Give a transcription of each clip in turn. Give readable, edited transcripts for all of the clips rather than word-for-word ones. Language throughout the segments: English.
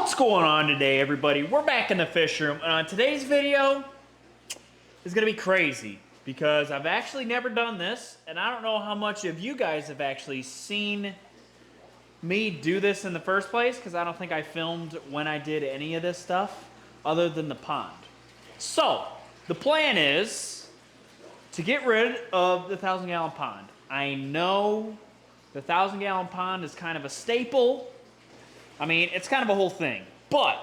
What's going on today, everybody? We're back in the fish room, and on today's video is gonna be crazy because I've actually never done this, and I don't know how much of you guys have actually seen me do this in the first place, because I don't think I filmed when I did any of this stuff other than the pond. So the plan is to get rid of the 1,000-gallon pond. I know the 1,000-gallon pond is kind of a staple. I mean, it's kind of a whole thing. But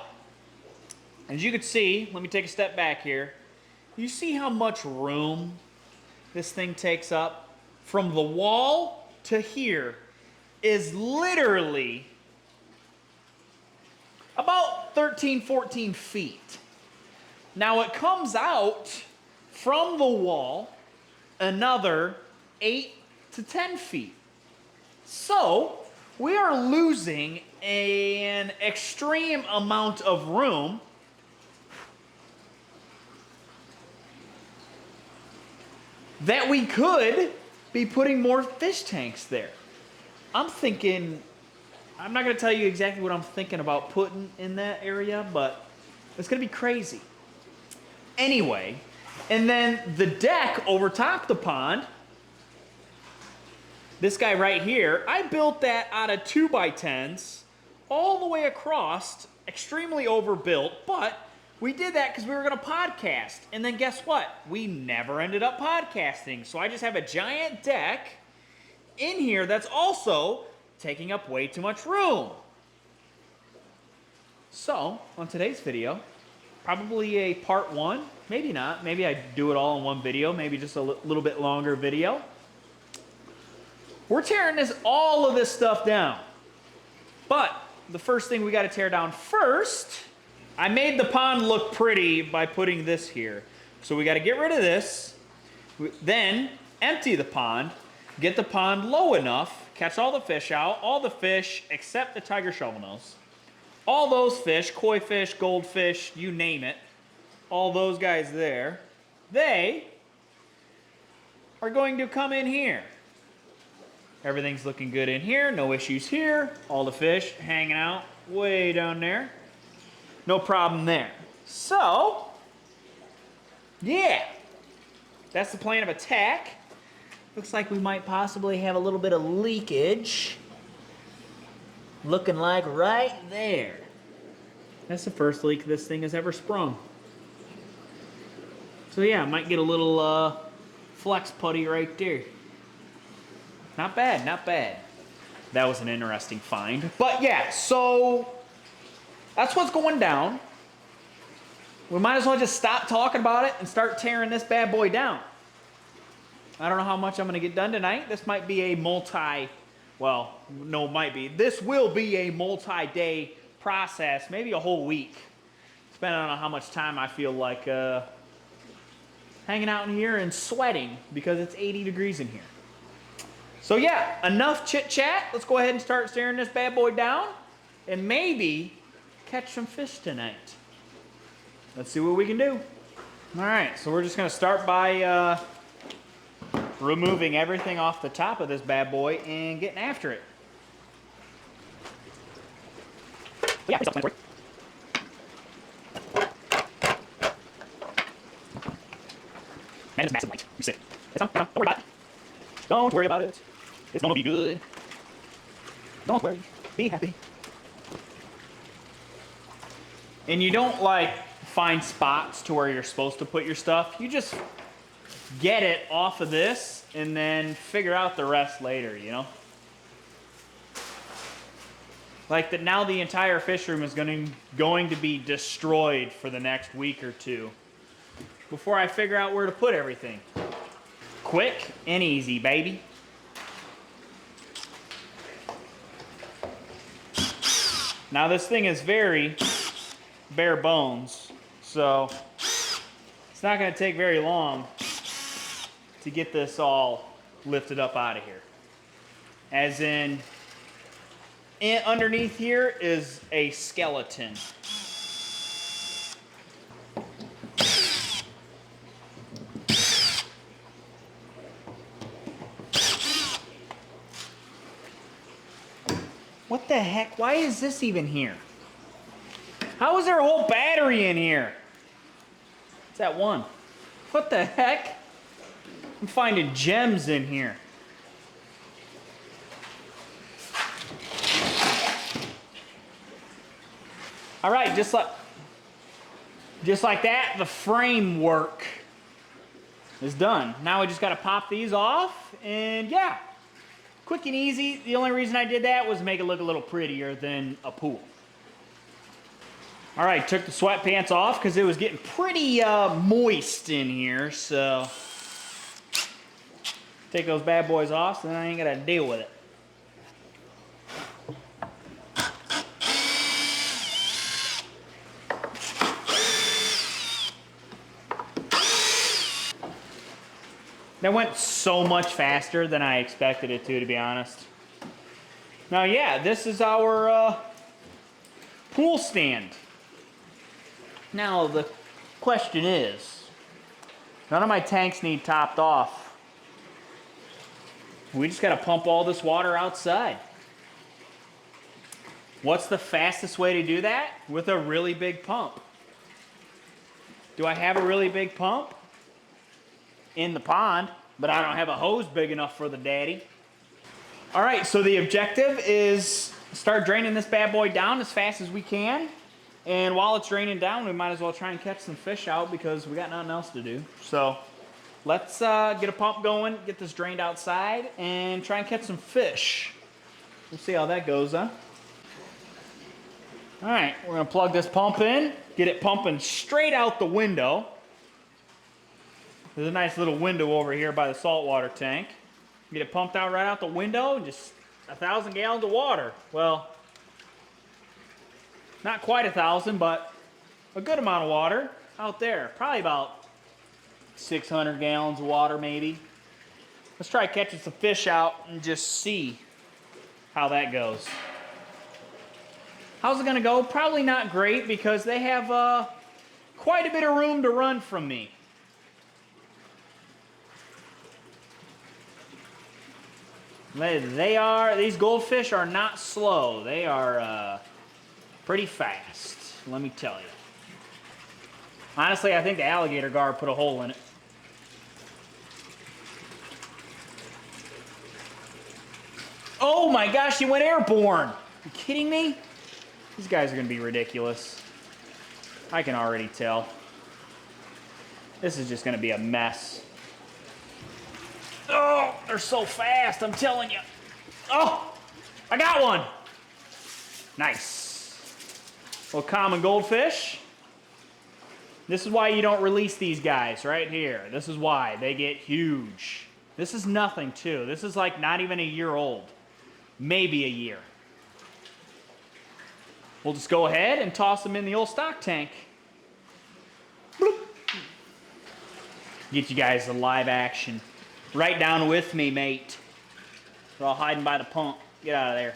as you can see, let me take a step back here. You see how much room this thing takes up? From the wall to here is literally about 13, 14 feet. Now it comes out from the wall another 8 to 10 feet. So we are losing an extreme amount of room that we could be putting more fish tanks there. I'm thinking, I'm not going to tell you exactly what I'm thinking about putting in that area, but it's going to be crazy. Anyway, and then the deck over top the pond, this guy right here, I built that out of 2x10s all the way across, extremely overbuilt, but we did that because we were going to podcast. And then guess what? We never ended up podcasting. So I just have a giant deck in here that's also taking up way too much room. So on today's video, probably a part one, maybe not. Maybe I do it all in one video, maybe just a little bit longer video. We're tearing all of this stuff down. But the first thing we got to tear down first, I made the pond look pretty by putting this here. So we got to get rid of this, then empty the pond, get the pond low enough, catch all the fish out, all the fish except the tiger shovelnose. All those fish, koi fish, goldfish, you name it, all those guys there, they are going to come in here. Everything's looking good in here, no issues here. All the fish hanging out way down there. No problem there. So, yeah, that's the plan of attack. Looks like we might possibly have a little bit of leakage. Looking like right there. That's the first leak this thing has ever sprung. So yeah, I might get a little flex putty right there. Not bad, not bad. That was an interesting find. But yeah, so that's what's going down. We might as well just stop talking about it and start tearing this bad boy down. I don't know how much I'm gonna get done tonight. This might be a this will be a multi-day process, maybe a whole week, depending on how much time I feel like hanging out in here and sweating because it's 80 degrees in here. So yeah, enough chit chat. Let's go ahead and start staring this bad boy down and maybe catch some fish tonight. Let's see what we can do. All right, so we're just gonna start by removing everything off the top of this bad boy and getting after it. Yeah, it's man, it's massive light. You sit. It's on. Don't worry about it. Don't worry about it. It's gonna be good. Don't worry. Be happy. And you don't like find spots to where you're supposed to put your stuff. You just get it off of this and then figure out the rest later, you know? Like that now the entire fish room is going to be destroyed for the next week or two before I figure out where to put everything. Quick and easy, baby. Now this thing is very bare bones, so it's not going to take very long to get this all lifted up out of here. As in, underneath here is a skeleton. What the heck? Why is this even here? How is there a whole battery in here? It's that one. What the heck? I'm finding gems in here. All right, just like that, the framework is done. Now we just got to pop these off, and yeah, quick and easy. The only reason I did that was make it look a little prettier than a pool. All right, took the sweatpants off because it was getting pretty moist in here, so take those bad boys off so then I ain't got to deal with it. That went so much faster than I expected it to be honest. Now, yeah, this is our pool stand. Now, the question is, none of my tanks need topped off. We just got to pump all this water outside. What's the fastest way to do that? With a really big pump. Do I have a really big pump? In the pond, but I don't have a hose big enough for the daddy. All right, so the objective is start draining this bad boy down as fast as we can. And while it's draining down, we might as well try and catch some fish out because we got nothing else to do. So let's get a pump going, get this drained outside, and try and catch some fish. We'll see how that goes, huh? All right, we're gonna plug this pump in, get it pumping straight out the window. There's a nice little window over here by the saltwater tank. Get it pumped out right out the window, just 1,000 gallons of water. Well, not quite 1,000, but a good amount of water out there. Probably about 600 gallons of water maybe. Let's try catching some fish out and just see how that goes. How's it gonna go? Probably not great because they have quite a bit of room to run from me. These goldfish are not slow. They are pretty fast, let me tell you. Honestly, I think the alligator guard put a hole in it. Oh my gosh, he went airborne. Are you kidding me? These guys are gonna be ridiculous. I can already tell. This is just gonna be a mess. Oh, they're so fast, I'm telling you. Oh, I got one. Nice. Little common goldfish. This is why you don't release these guys right here. This is why they get huge. This is nothing too. This is like not even a year old. Maybe a year. We'll just go ahead and toss them in the old stock tank. Bloop. Get you guys the live action. Right down with me, mate. They're all hiding by the pump. Get out of there.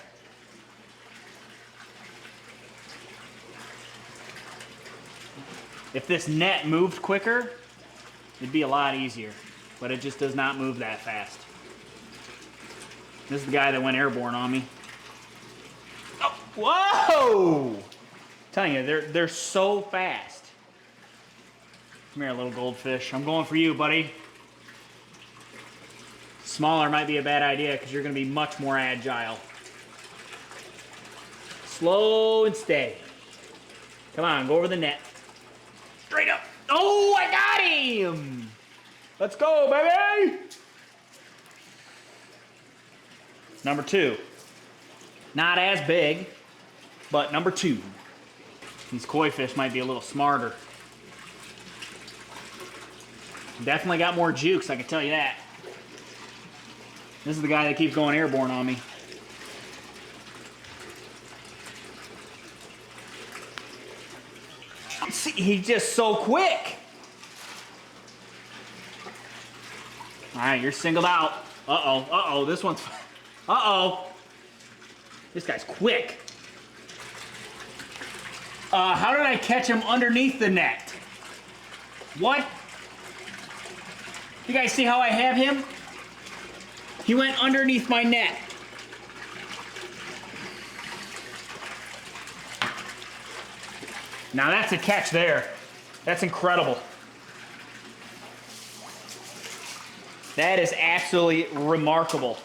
If this net moved quicker, it'd be a lot easier. But it just does not move that fast. This is the guy that went airborne on me. Oh, whoa! I'm telling you, they're so fast. Come here, little goldfish. I'm going for you, buddy. Smaller might be a bad idea because you're going to be much more agile. Slow and steady. Come on, go over the net. Straight up. Oh, I got him! Let's go, baby! Number 2. Not as big, but number 2. These koi fish might be a little smarter. Definitely got more jukes, I can tell you that. This is the guy that keeps going airborne on me. See, he's just so quick. All right, you're singled out. Uh-oh, uh-oh, this one's... Uh-oh. This guy's quick. How did I catch him underneath the net? What? You guys see how I have him? He went underneath my net. Now that's a catch there. That's incredible. That is absolutely remarkable.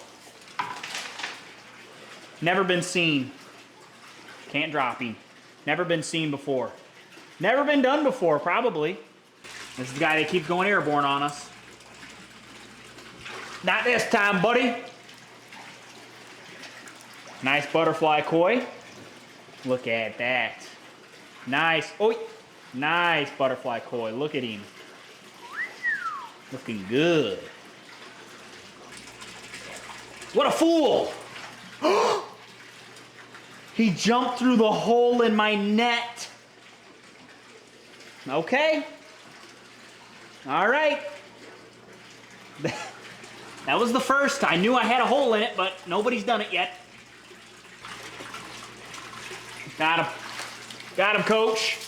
Never been seen. Can't drop him. Never been seen before. Never been done before, probably. This is the guy that keeps going airborne on us. Not this time, buddy. Nice butterfly koi. Look at that. Nice. Oh, nice butterfly koi. Look at him. Looking good. What a fool! He jumped through the hole in my net. Okay. All right. That was the first. I knew I had a hole in it, but nobody's done it yet. Got him. Got him, coach.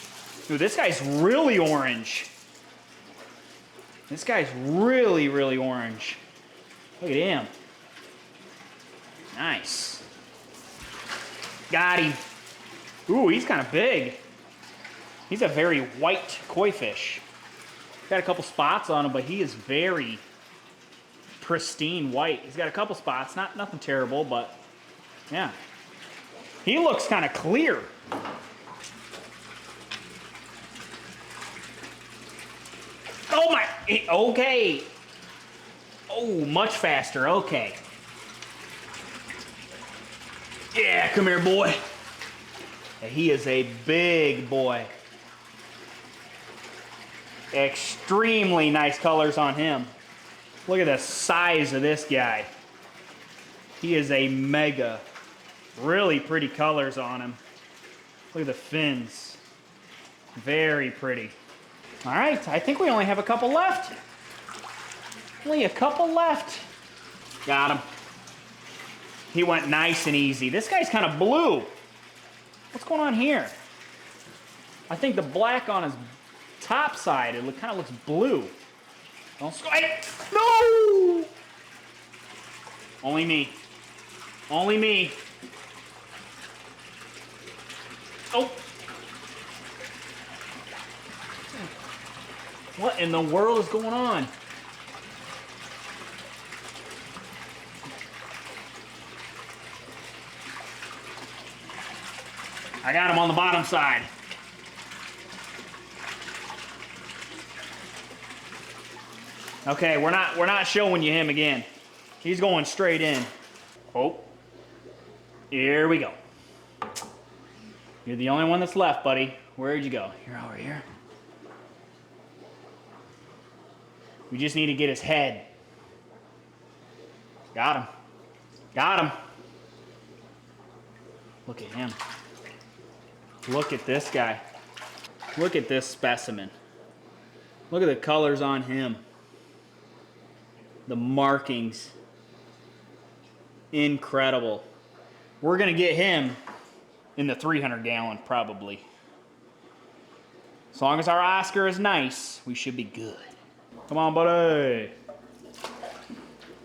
Dude, this guy's really orange. This guy's really, really orange. Look at him. Nice. Got him. Ooh, he's kind of big. He's a very white koi fish. Got a couple spots on him, but he is very pristine white. He's got a couple spots, nothing terrible, but yeah. He looks kind of clear. Oh my, okay. Oh, much faster, okay. Yeah, come here, boy. He is a big boy. Extremely nice colors on him. Look at the size of this guy. He is a mega. Really pretty colors on him. Look at the fins. Very pretty. All right, I think we only have a couple left. Only a couple left. Got him. He went nice and easy. This guy's kind of blue. What's going on here? I think the black on his top side, it kind of looks blue. Don't hey, no! Only me. Only me. Oh. What in the world is going on? I got him on the bottom side. Okay, we're not showing you him again. He's going straight in. Oh. Here we go. You're the only one that's left, buddy. Where'd you go? You're over here. We just need to get his head. Got him. Got him. Look at him. Look at this guy. Look at this specimen. Look at the colors on him. The markings. Incredible. We're going to get him in the 300 gallon probably. As long as our Oscar is nice, we should be good. Come on, buddy.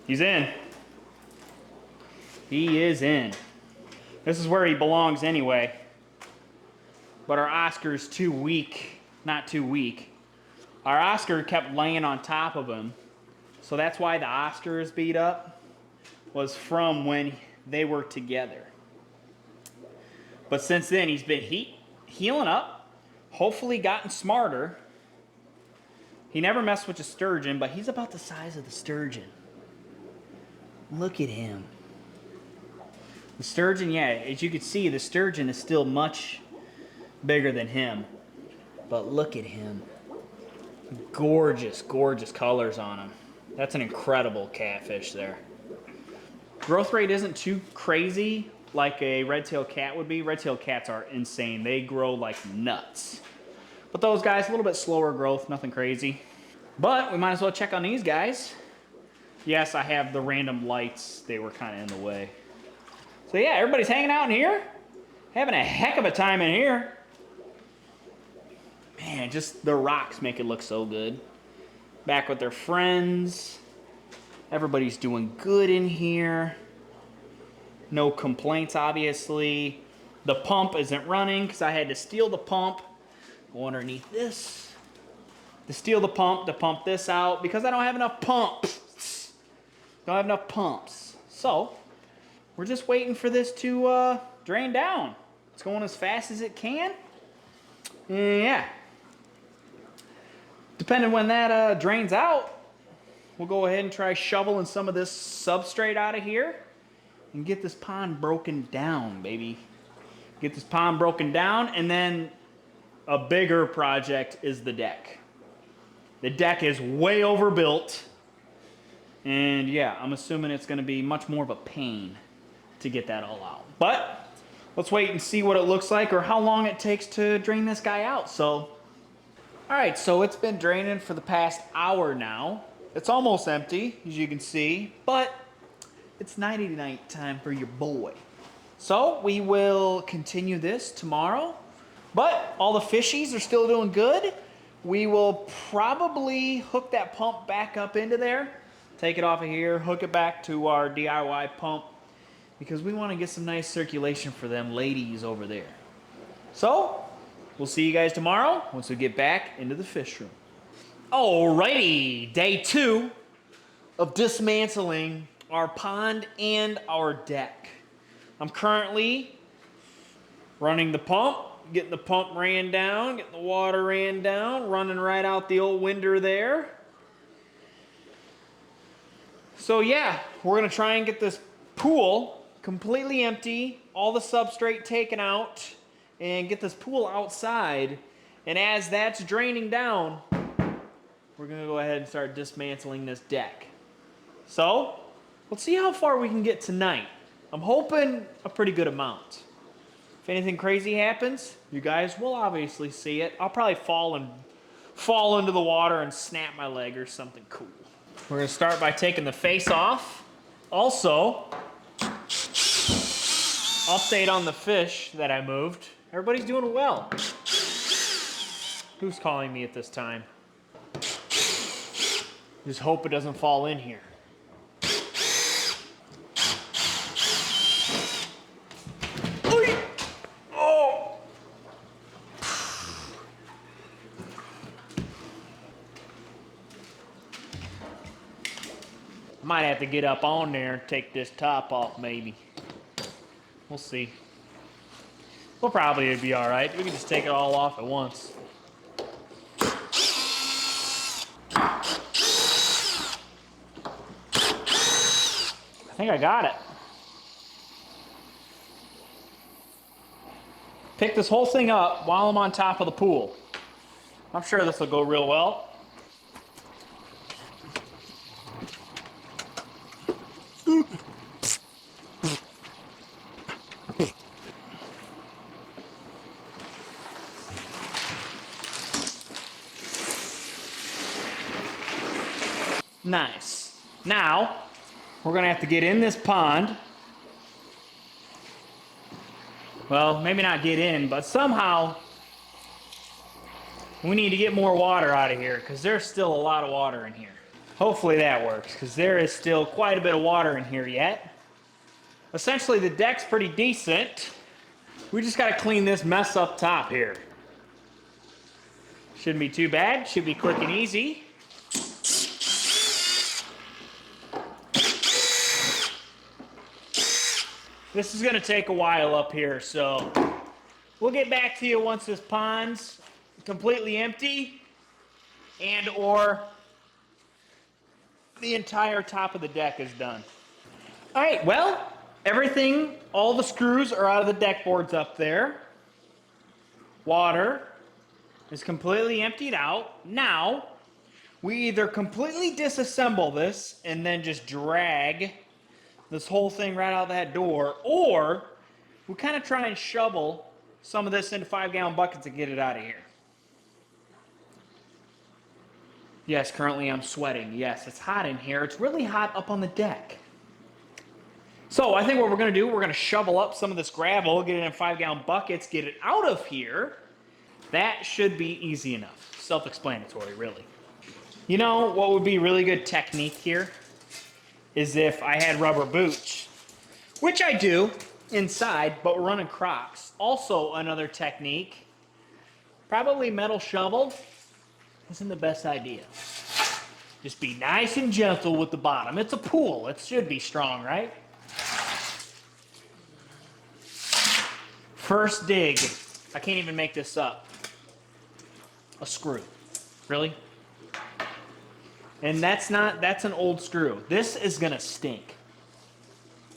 He's in. He is in. This is where he belongs anyway. But our Oscar's too weak. Not too weak. Our Oscar kept laying on top of him. So that's why the Oscar is beat up. Was from when they were together. But since then, he's been healing up. Hopefully gotten smarter. He never messed with a sturgeon, but he's about the size of the sturgeon. Look at him. The sturgeon, yeah, as you can see, the sturgeon is still much bigger than him. But look at him. Gorgeous, gorgeous colors on him. That's an incredible catfish there. Growth rate isn't too crazy like a red-tailed cat would be. Red-tailed cats are insane. They grow like nuts. But those guys, a little bit slower growth, nothing crazy. But we might as well check on these guys. Yes, I have the random lights. They were kind of in the way. So yeah, everybody's hanging out in here. Having a heck of a time in here. Man, just the rocks make it look so good. Back with their friends. Everybody's doing good in here. No complaints, obviously. The pump isn't running because I had to steal the pump Go underneath this. To steal the pump, to pump this out, because I don't have enough pumps. Don't have enough pumps. So, we're just waiting for this to drain down. It's going as fast as it can. Yeah. Depending when that drains out, we'll go ahead and try shoveling some of this substrate out of here and get this pond broken down, baby. Get this pond broken down, and then a bigger project is the deck. The deck is way overbuilt, and yeah, I'm assuming it's going to be much more of a pain to get that all out. But let's wait and see what it looks like or how long it takes to drain this guy out. So, all right, so it's been draining for the past hour now. It's almost empty, as you can see, but it's nighty-night time for your boy. So we will continue this tomorrow, but all the fishies are still doing good. We will probably hook that pump back up into there, take it off of here, hook it back to our DIY pump, because we want to get some nice circulation for them ladies over there. So we'll see you guys tomorrow once we get back into the fish room. Alrighty, day 2 of dismantling our pond and our deck. I'm currently running the pump, getting the pump ran down, getting the water ran down, running right out the old window there. So yeah, we're gonna try and get this pool completely empty, all the substrate taken out, and get this pool outside. And as that's draining down, we're gonna go ahead and start dismantling this deck. So, let's see how far we can get tonight. I'm hoping a pretty good amount. If anything crazy happens, you guys will obviously see it. I'll probably fall into the water and snap my leg or something cool. We're gonna start by taking the face off. Also, update on the fish that I moved. Everybody's doing well. Who's calling me at this time? Just hope it doesn't fall in here. Oh! Might have to get up on there and take this top off, maybe. We'll see. We'll probably be all right. We can just take it all off at once. I think I got it. Pick this whole thing up while I'm on top of the pool. I'm sure this will go real well. Nice. Now, we're gonna have to get in this pond. Well, maybe not get in, but somehow we need to get more water out of here because there's still a lot of water in here. Hopefully that works because there is still quite a bit of water in here yet. Essentially, the deck's pretty decent. We just gotta clean this mess up top here. Shouldn't be too bad, should be quick and easy. This is gonna take a while up here, so we'll get back to you once this pond's completely empty and or the entire top of the deck is done. All right, well, everything, all the screws are out of the deck boards up there. Water is completely emptied out. Now, we either completely disassemble this and then just drag this whole thing right out that door, or we kind of try and shovel some of this into 5-gallon buckets and get it out of here. Yes, currently I'm sweating. Yes, it's hot in here. It's really hot up on the deck. So I think what we're gonna do, we're gonna shovel up some of this gravel, get it in 5-gallon buckets, get it out of here. That should be easy enough. Self-explanatory, really. You know what would be really good technique here? Is if I had rubber boots, which I do inside, but we're running Crocs. Also another technique, probably metal shovel isn't the best idea. Just be nice and gentle with the bottom. It's a pool. It should be strong, right? First dig. I can't even make this up. A screw. Really? And that's an old screw. This is gonna stink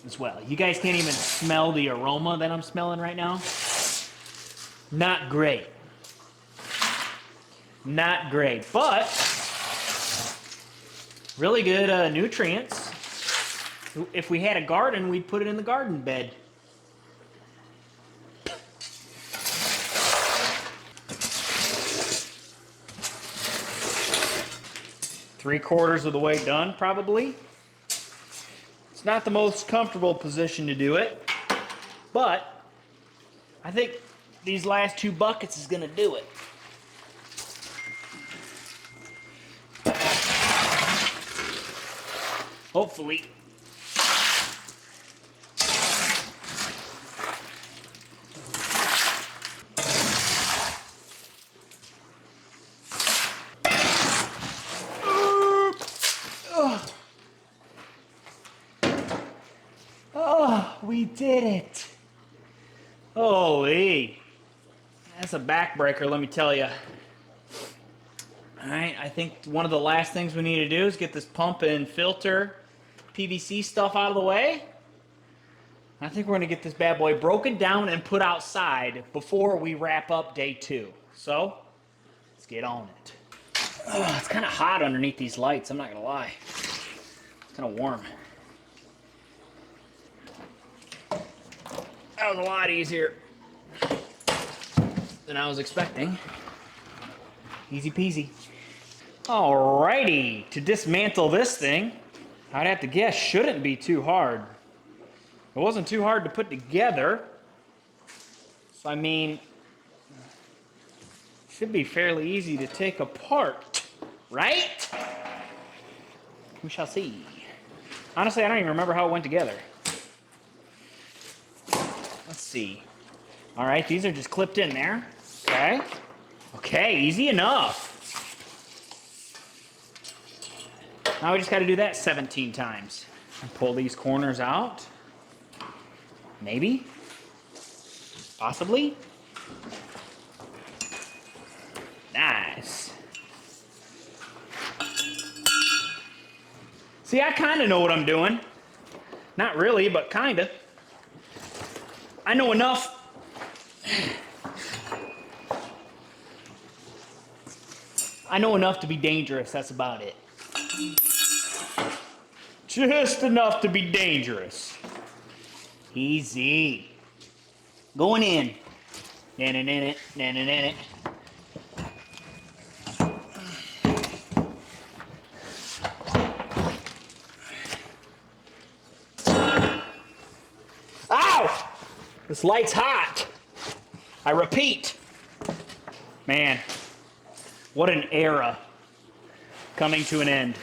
as well. You guys can't even smell the aroma that I'm smelling right now. Not great. Not great, but really good nutrients. If we had a garden, we'd put it in the garden bed. Three-quarters of the way done, probably. It's not the most comfortable position to do it, but I think these last 2 buckets is gonna do it. Hopefully. Oh, we did it. Holy. That's a backbreaker, let me tell you. All right, I think one of the last things we need to do is get this pump and filter PVC stuff out of the way. I think we're gonna get this bad boy broken down and put outside before we wrap up day 2. So, let's get on it. It's kind of hot underneath these lights, I'm not gonna lie. It's kind of warm. That was a lot easier than I was expecting. Easy peasy. Alrighty, to dismantle this thing, I'd have to guess shouldn't be too hard. It wasn't too hard to put together. So I mean, should be fairly easy to take apart, right? We shall see. Honestly, I don't even remember how it went together. Let's see. All right, these are just clipped in there. Okay. Okay, easy enough. Now we just got to do that 17 times. And pull these corners out. Maybe. Possibly. Nice. See, I kind of know what I'm doing. Not really, but kind of. I know enough. I know enough to be dangerous, that's about it. Just enough to be dangerous. Easy. Going in. Na-na-na-na, na-na-na-na. Ow! This light's hot. I repeat. Man, what an era coming to an end.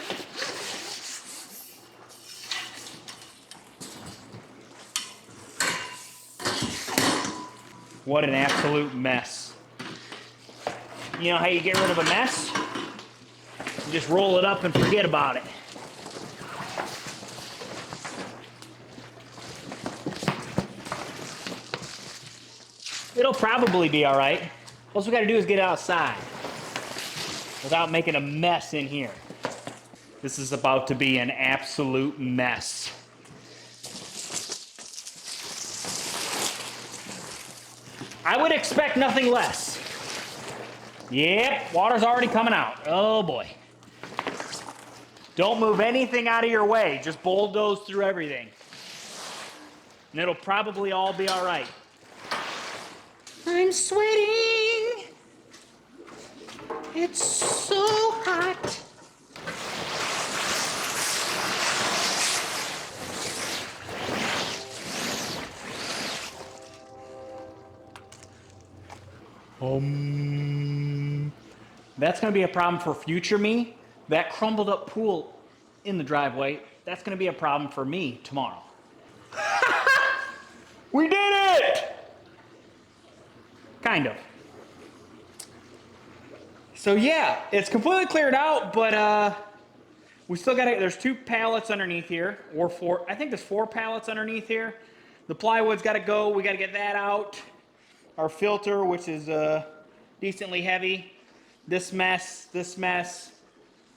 What an absolute mess. You know how you get rid of a mess? You just roll it up and forget about it. It'll probably be all right. All we gotta do is get outside without making a mess in here. This is about to be an absolute mess. I would expect nothing less. Yep, water's already coming out. Oh boy. Don't move anything out of your way. Just bulldoze through everything. And it'll probably all be all right. I'm sweating. It's so hot. That's going to be a problem for future me. That crumbled up pool in the driveway, that's going to be a problem for me tomorrow. We did it! Kind of. So yeah, it's completely cleared out, but we still got there's 2 pallets underneath here, or 4, I think there's 4 pallets underneath here. The plywood's gotta go, we gotta get that out. Our filter, which is decently heavy. This mess.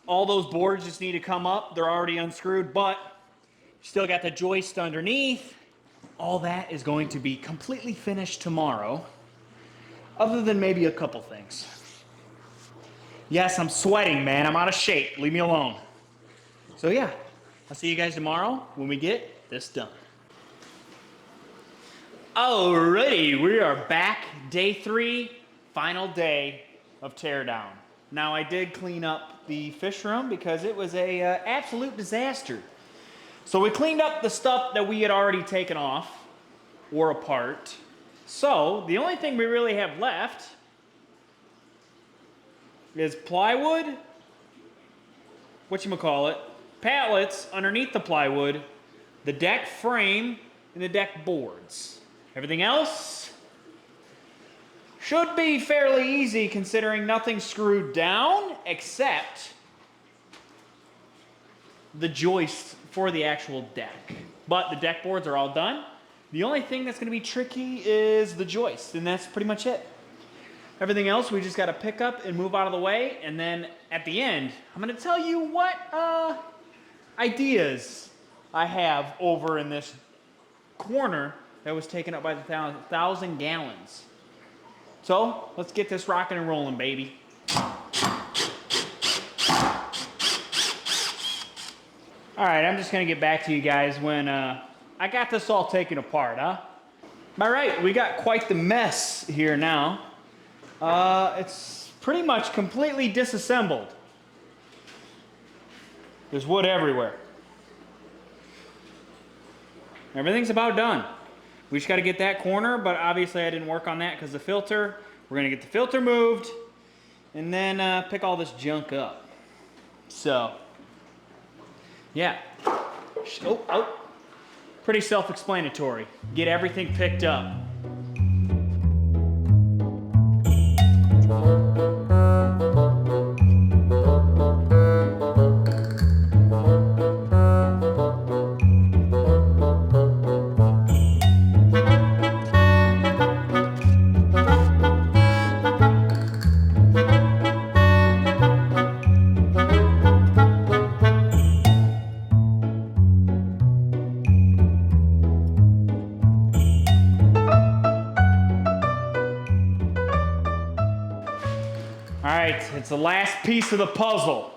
All those boards just need to come up. They're already unscrewed, but still got the joist underneath. All that is going to be completely finished tomorrow, other than maybe a couple things. Yes, I'm sweating, man. I'm out of shape. Leave me alone. So yeah, I'll see you guys tomorrow when we get this done. Alrighty, we are back. Day 3, final day of teardown. Now I did clean up the fish room because it was a absolute disaster. So we cleaned up the stuff that we had already taken off or apart. So the only thing we really have left is plywood, whatchamacallit, pallets underneath the plywood, the deck frame, and the deck boards. Everything else should be fairly easy considering nothing's screwed down except the joist for the actual deck. But the deck boards are all done. The only thing that's going to be tricky is the joist, and that's pretty much it. Everything else we just got to pick up and move out of the way, and then at the end, I'm going to tell you what ideas I have over in this corner that was taken up by the 1,000 gallons. So let's get this rocking and rolling, baby. All right, I'm just gonna get back to you guys when I got this all taken apart, huh? All right, we got quite the mess here now. It's pretty much completely disassembled. There's wood everywhere. Everything's about done. We just got to get that corner, but obviously I didn't work on that because the filter. We're going to get the filter moved and then pick all this junk up. So, yeah. Oh. Pretty self-explanatory. Get everything picked up. Alright, it's the last piece of the puzzle.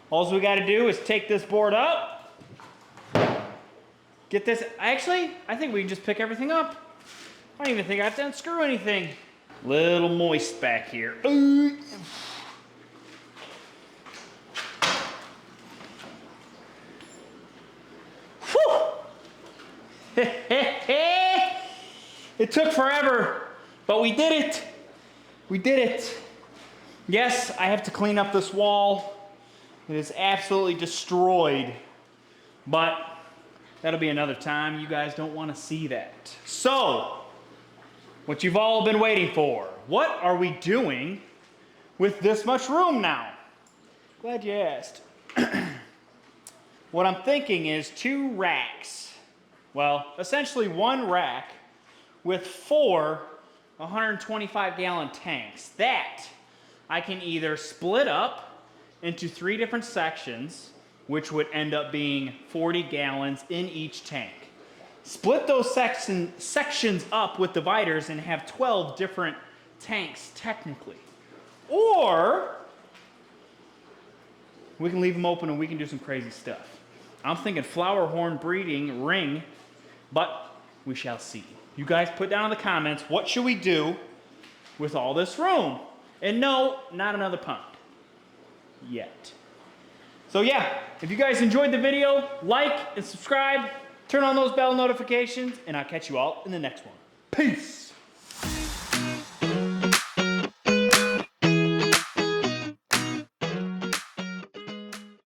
All we got to do is take this board up, get this. Actually, I think we can just pick everything up. I don't even think I have to unscrew anything. Little moist back here. It took forever, but we did it. We did it. Yes, I have to clean up this wall. It is absolutely destroyed, but that'll be another time. You guys don't want to see that. So, what you've all been waiting for. What are we doing with this much room now? Glad you asked. What I'm thinking is 2 racks. Well, essentially 1 rack with 4 125-gallon tanks. That I can either split up into 3 different sections, which would end up being 40 gallons in each tank. Split those sections up with dividers and have 12 different tanks technically. Or we can leave them open and we can do some crazy stuff. I'm thinking flower horn breeding ring, but we shall see. You guys put down in the comments, what should we do with all this room? And no, not another pond. Yet. So yeah, if you guys enjoyed the video, like and subscribe, turn on those bell notifications, and I'll catch you all in the next one. Peace!